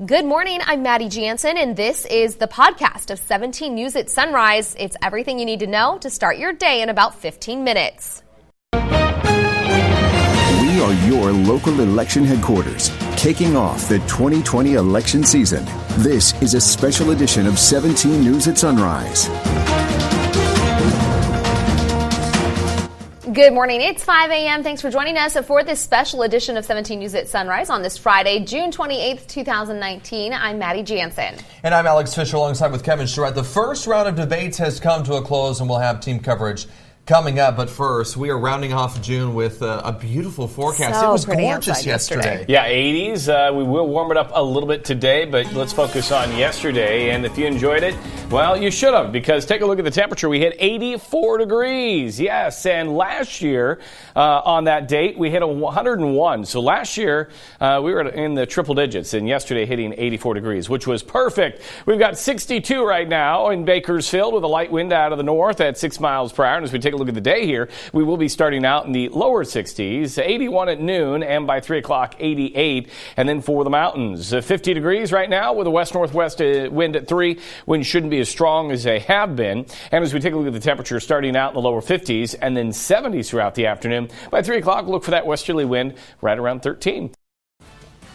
Good morning, I'm Maddie Jansen, and this is the podcast of 17 News at Sunrise. It's everything you need to know to start your day in about 15 minutes. We are your local election headquarters, kicking off the 2020 election season. This is a special edition of 17 News at Sunrise. Good morning. It's 5 a.m. Thanks for joining us for this special edition of 17 News at Sunrise on this Friday, June 28th, 2019. I'm Maddie Jansen. And I'm Alex Fisher alongside with Kevin Charette. The first round of debates has come to a close and we'll have team coverage coming up. But first, we are rounding off June with a beautiful forecast. It was gorgeous yesterday. Yeah, 80s. We will warm it up a little bit today, but let's focus on yesterday. And if you enjoyed it, well, you should have, because take a look at the temperature. We hit 84 degrees. Yes, and last year on that date, we hit 101. So last year, we were in the triple digits, and yesterday hitting 84 degrees, which was perfect. We've got 62 right now in Bakersfield with a light wind out of the north at 6 miles per hour. And as we take a look at the day here, we will be starting out in the lower 60s, 81 at noon, and by 3 o'clock, 88. And then for the mountains, 50 degrees right now with a west-northwest wind at 3. Wind shouldn't be as strong as they have been. And as we take a look at the temperature, starting out in the lower 50s and then 70s throughout the afternoon. By 3 o'clock, look for that westerly wind right around 13.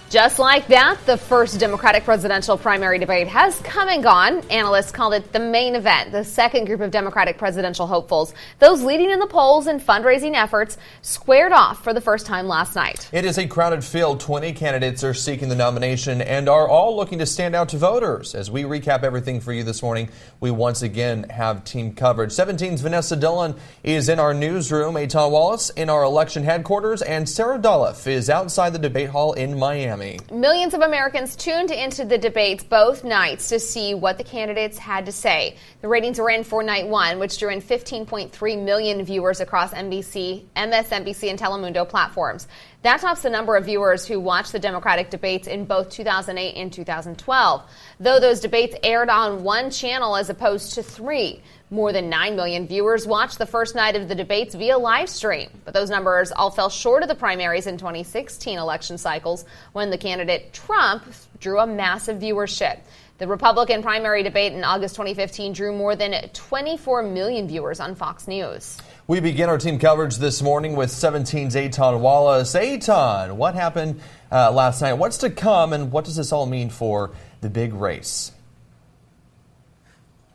Just like that, the first Democratic presidential primary debate has come and gone. Analysts called it the main event. The second group of Democratic presidential hopefuls, those leading in the polls and fundraising efforts, squared off for the first time last night. It is a crowded field. 20 candidates are seeking the nomination and are all looking to stand out to voters. As we recap everything for you this morning, we once again have team coverage. 17's Vanessa Dillon is in our newsroom, Eitan Wallace in our election headquarters, and Sarah Dolliffe is outside the debate hall in Miami. Millions of Americans tuned into the debates both nights to see what the candidates had to say. The ratings were in for night one, which drew in 15.3 million viewers across NBC, MSNBC, and Telemundo platforms. That tops the number of viewers who watched the Democratic debates in both 2008 and 2012, though those debates aired on one channel as opposed to 3. More than 9 million viewers watched the first night of the debates via live stream. But those numbers all fell short of the primaries in 2016 election cycles when the candidate Trump drew a massive viewership. The Republican primary debate in August 2015 drew more than 24 million viewers on Fox News. We begin our team coverage this morning with 17's Eitan Wallace. Eitan, what happened last night? What's to come, and what does this all mean for the big race?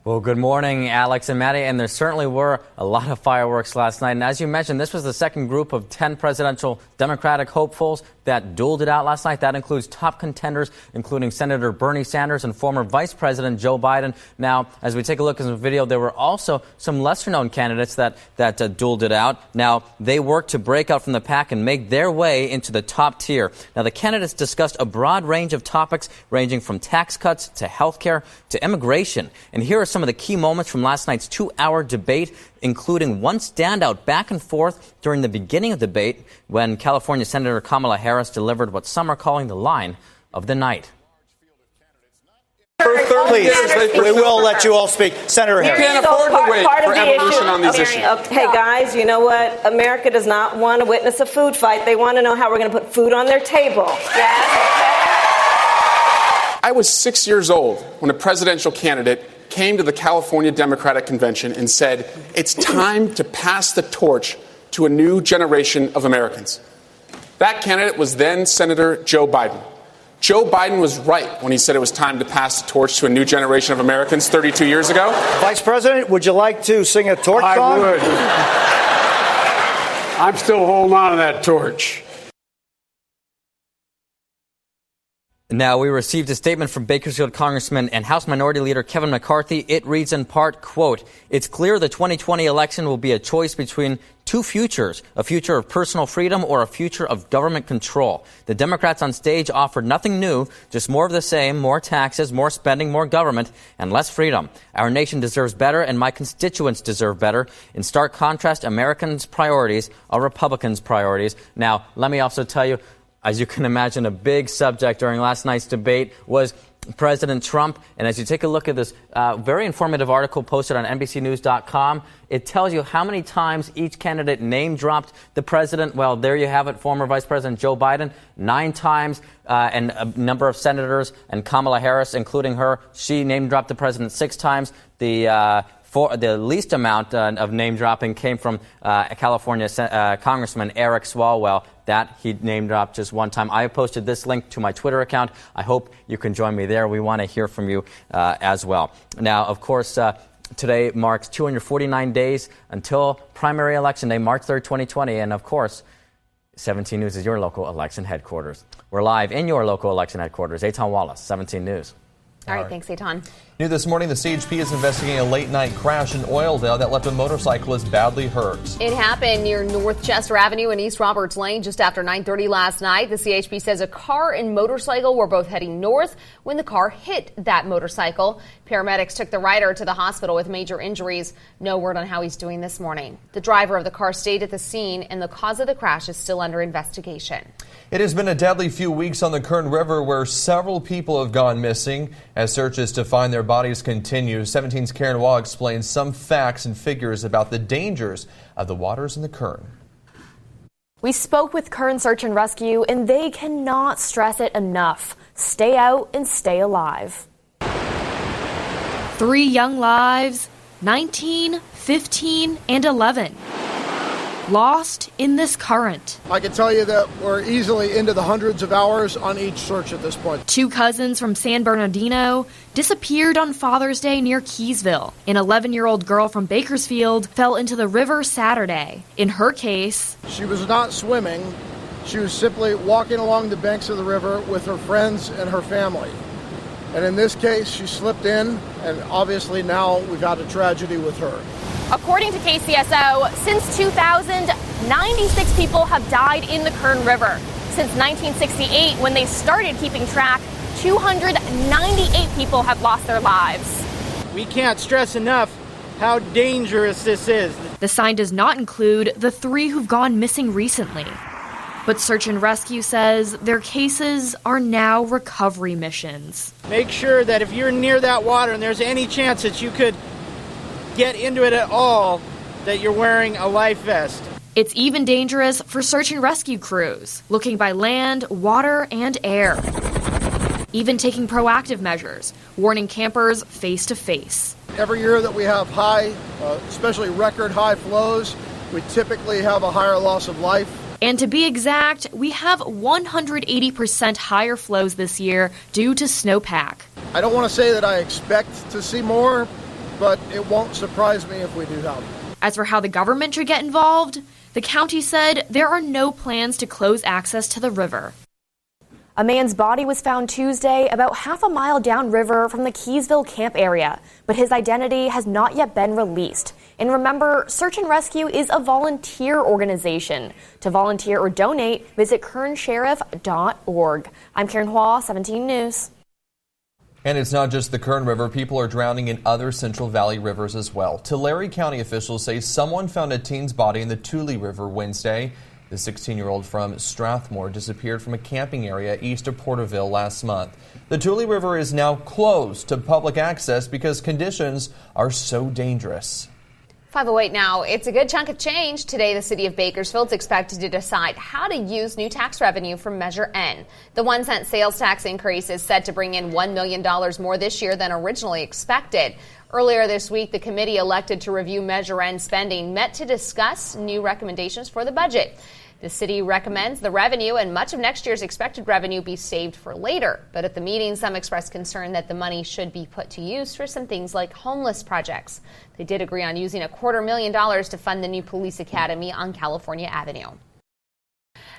Well, good morning, Alex and Maddie, and there certainly were a lot of fireworks last night. And as you mentioned, this was the second group of 10 presidential Democratic hopefuls that dueled it out last night. That includes top contenders, including Senator Bernie Sanders and former Vice President Joe Biden. Now, as we take a look at the video, there were also some lesser-known candidates that dueled it out. Now, they worked to break out from the pack and make their way into the top tier. Now, the candidates discussed a broad range of topics, ranging from tax cuts to health care to immigration. And here are some of the key moments from last night's 2-hour debate, including one standout back and forth during the beginning of the debate when California Senator Kamala Harris delivered what some are calling the line of the night. Please, we will let you all speak. Senator Harris. You can't afford to wait for evolution on these issues. Hey, guys, you know what? America does not want to witness a food fight. They want to know how we're going to put food on their table. Yes. I was 6 years old when a presidential candidate came to the California Democratic Convention and said, it's time to pass the torch to a new generation of Americans. That candidate was then Senator Joe Biden. Joe Biden was right when he said it was time to pass the torch to a new generation of Americans 32 years ago. Vice President, would you like to sing a torch song? I would. I'm still holding on to that torch. Now, we received a statement from Bakersfield Congressman and House Minority Leader Kevin McCarthy. It reads in part, quote, "It's clear the 2020 election will be a choice between two futures, a future of personal freedom or a future of government control. The Democrats on stage offered nothing new, just more of the same, more taxes, more spending, more government, and less freedom. Our nation deserves better, and my constituents deserve better. In stark contrast, Americans' priorities are Republicans' priorities." Now, let me also tell you, as you can imagine, a big subject during last night's debate was President Trump. And as you take a look at this very informative article posted on NBCnews.com, it tells you how many times each candidate name-dropped the president. Well, there you have it, former Vice President Joe Biden, 9 times, and a number of senators, and Kamala Harris, including her, she name-dropped the president 6 times. The least amount of name-dropping came from California Congressman Eric Swalwell. That he name-dropped just 1 time. I have posted this link to my Twitter account. I hope you can join me there. We want to hear from you as well. Now, of course, today marks 249 days until primary election day, March 3rd, 2020. And, of course, 17 News is your local election headquarters. We're live in your local election headquarters. Eitan Wallace, 17 News. All right, thanks, Eitan. New this morning, the CHP is investigating a late-night crash in Oildale that left a motorcyclist badly hurt. It happened near North Chester Avenue and East Roberts Lane just after 9:30 last night. The CHP says a car and motorcycle were both heading north when the car hit that motorcycle. Paramedics took the rider to the hospital with major injuries. No word on how he's doing this morning. The driver of the car stayed at the scene, and the cause of the crash is still under investigation. It has been a deadly few weeks on the Kern River where several people have gone missing. As searches to find their bodies continue, 17's Kern explains some facts and figures about the dangers of the waters in the Kern. We spoke with Kern Search and Rescue, and they cannot stress it enough. Stay out and stay alive. 3 young lives, 19, 15, and 11. Lost in this current. I can tell you that we're easily into the hundreds of hours on each search at this point. 2 cousins from San Bernardino disappeared on Father's Day near Keysville. An 11-year-old girl from Bakersfield fell into the river Saturday. In her case, she was not swimming. She was simply walking along the banks of the river with her friends and her family. And in this case, she slipped in, and obviously now we've had a tragedy with her. According to KCSO, since 2000, 96 people have died in the Kern River. Since 1968, when they started keeping track, 298 people have lost their lives. We can't stress enough how dangerous this is. The sign does not include the 3 who've gone missing recently. But Search and Rescue says their cases are now recovery missions. Make sure that if you're near that water and there's any chance that you could get into it at all, that you're wearing a life vest. It's even dangerous for search and rescue crews, looking by land, water, and air. Even taking proactive measures, warning campers face to face. Every year that we have high, especially record high flows, we typically have a higher loss of life. And to be exact, we have 180% higher flows this year due to snowpack. I don't want to say that I expect to see more, but it won't surprise me if we do have it. As for how the government should get involved, the county said there are no plans to close access to the river. A man's body was found Tuesday about half a mile downriver from the Keysville camp area, but his identity has not yet been released. And remember, Search and Rescue is a volunteer organization. To volunteer or donate, visit kernsheriff.org. I'm Karen Hua, 17 News. And it's not just the Kern River. People are drowning in other Central Valley rivers as well. Tulare County officials say someone found a teen's body in the Tule River Wednesday. The 16-year-old from Strathmore disappeared from a camping area east of Porterville last month. The Tule River is now closed to public access because conditions are so dangerous. 5:08 now. It's a good chunk of change. Today, the city of Bakersfield is expected to decide how to use new tax revenue from Measure N. The 1-cent sales tax increase is set to bring in $1 million more this year than originally expected. Earlier this week, the committee elected to review Measure N spending met to discuss new recommendations for the budget. The city recommends the revenue and much of next year's expected revenue be saved for later. But at the meeting, some expressed concern that the money should be put to use for some things like homeless projects. They did agree on using $250,000 to fund the new police academy on California Avenue.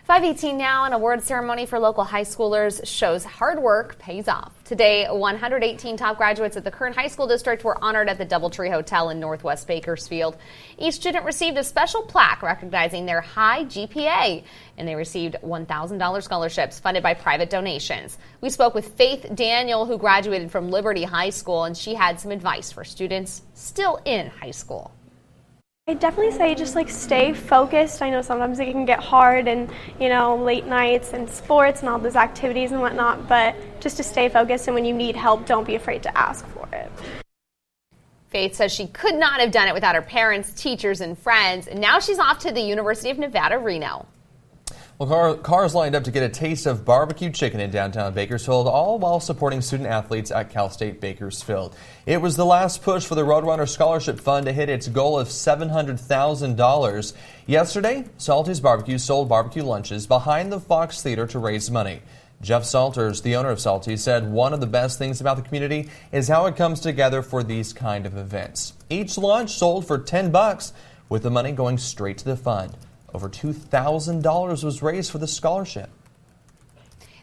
5:18 now, an award ceremony for local high schoolers shows hard work pays off. Today, 118 top graduates at the Kern High School District were honored at the Doubletree Hotel in Northwest Bakersfield. Each student received a special plaque recognizing their high GPA, and they received $1,000 scholarships funded by private donations. We spoke with Faith Daniel, who graduated from Liberty High School, and she had some advice for students still in high school. I definitely say just stay focused. I know sometimes it can get hard and, late nights and sports and all those activities and whatnot, but just to stay focused, and when you need help, don't be afraid to ask for it. Faith says she could not have done it without her parents, teachers, and friends, and now she's off to the University of Nevada, Reno. Well, cars lined up to get a taste of barbecue chicken in downtown Bakersfield, all while supporting student athletes at Cal State Bakersfield. It was the last push for the Roadrunner Scholarship Fund to hit its goal of $700,000. Yesterday, Salty's Barbecue sold barbecue lunches behind the Fox Theater to raise money. Jeff Salters, the owner of Salty, said one of the best things about the community is how it comes together for these kind of events. Each lunch sold for $10, with the money going straight to the fund. Over $2,000 was raised for the scholarship.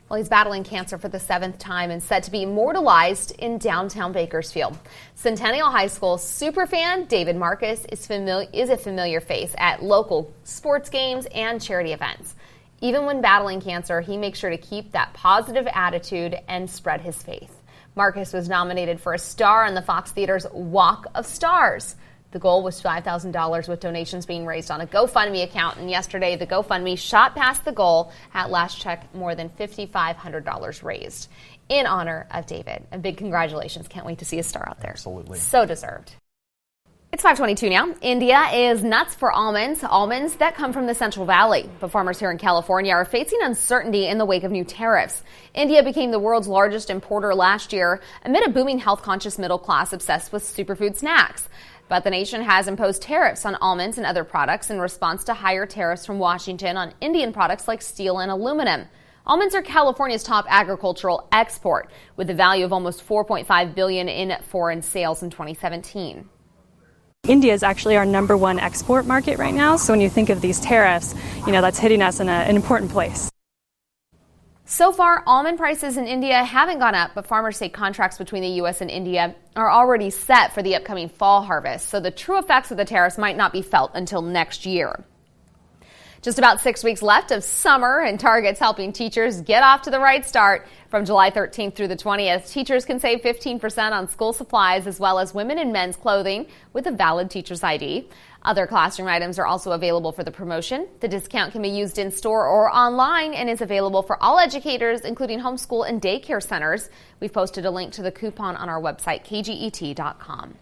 Well, he's battling cancer for the 7th time and set to be immortalized in downtown Bakersfield. Centennial High School superfan David Marcus is a familiar face at local sports games and charity events. Even when battling cancer, he makes sure to keep that positive attitude and spread his faith. Marcus was nominated for a star on the Fox Theater's Walk of Stars. The goal was $5,000 with donations being raised on a GoFundMe account. And yesterday, the GoFundMe shot past the goal. At last check, more than $5,500 raised in honor of David. A big congratulations. Can't wait to see a star out there. Absolutely. So deserved. It's 5:22 now. India is nuts for almonds that come from the Central Valley. But farmers here in California are facing uncertainty in the wake of new tariffs. India became the world's largest importer last year amid a booming health-conscious middle class obsessed with superfood snacks. But the nation has imposed tariffs on almonds and other products in response to higher tariffs from Washington on Indian products like steel and aluminum. Almonds are California's top agricultural export, with a value of almost $4.5 billion in foreign sales in 2017. India is actually our #1 export market right now. So when you think of these tariffs, that's hitting us in an important place. So far, almond prices in India haven't gone up, but farmers say contracts between the U.S. and India are already set for the upcoming fall harvest, so the true effects of the tariffs might not be felt until next year. Just about 6 weeks left of summer, and Target's helping teachers get off to the right start. From July 13th through the 20th, teachers can save 15% on school supplies as well as women and men's clothing with a valid teacher's ID. Other classroom items are also available for the promotion. The discount can be used in store or online and is available for all educators, including homeschool and daycare centers. We've posted a link to the coupon on our website, kget.com.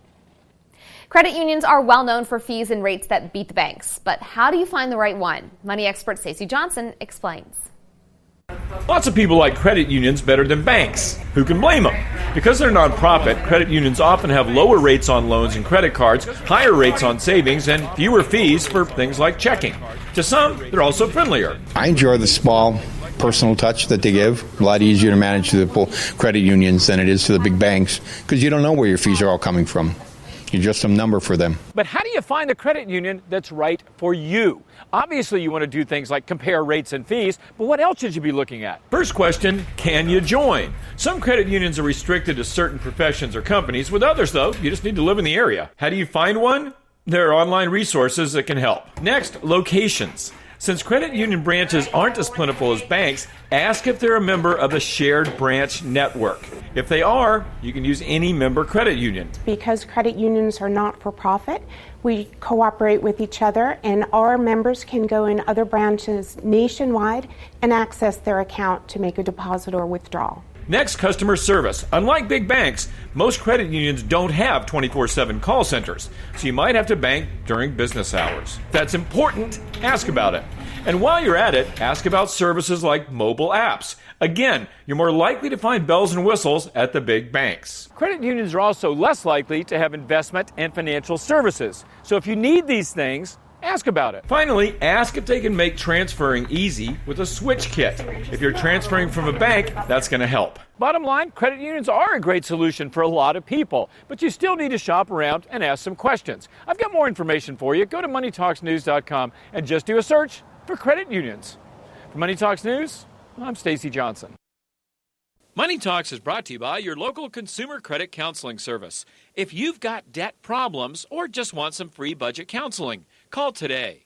Credit unions are well known for fees and rates that beat the banks. But how do you find the right one? Money expert Stacey Johnson explains. Lots of people like credit unions better than banks. Who can blame them? Because they're nonprofit, credit unions often have lower rates on loans and credit cards, higher rates on savings, and fewer fees for things like checking. To some, they're also friendlier. I enjoy the small personal touch that they give. A lot easier to manage the credit unions than it is for the big banks because you don't know where your fees are all coming from. You're just some number for them. But how do you find a credit union that's right for you? Obviously, you want to do things like compare rates and fees, but what else should you be looking at? First question, can you join? Some credit unions are restricted to certain professions or companies. With others, though, you just need to live in the area. How do you find one? There are online resources that can help. Next, locations. Since credit union branches aren't as plentiful as banks, ask if they're a member of a shared branch network. If they are, you can use any member credit union. Because credit unions are not for profit, we cooperate with each other, and our members can go in other branches nationwide and access their account to make a deposit or withdrawal. Next, customer service. Unlike big banks, most credit unions don't have 24/7 call centers, so you might have to bank during business hours. If that's important, ask about it. And while you're at it, ask about services like mobile apps. Again, you're more likely to find bells and whistles at the big banks. Credit unions are also less likely to have investment and financial services. So if you need these things, ask about it. Finally, ask if they can make transferring easy with a switch kit. If you're transferring from a bank, that's going to help. Bottom line, credit unions are a great solution for a lot of people, but you still need to shop around and ask some questions. I've got more information for you. Go to moneytalksnews.com and just do a search for credit unions. For Money Talks News, I'm Stacey Johnson. Money Talks is brought to you by your local consumer credit counseling service. If you've got debt problems or just want some free budget counseling, call today.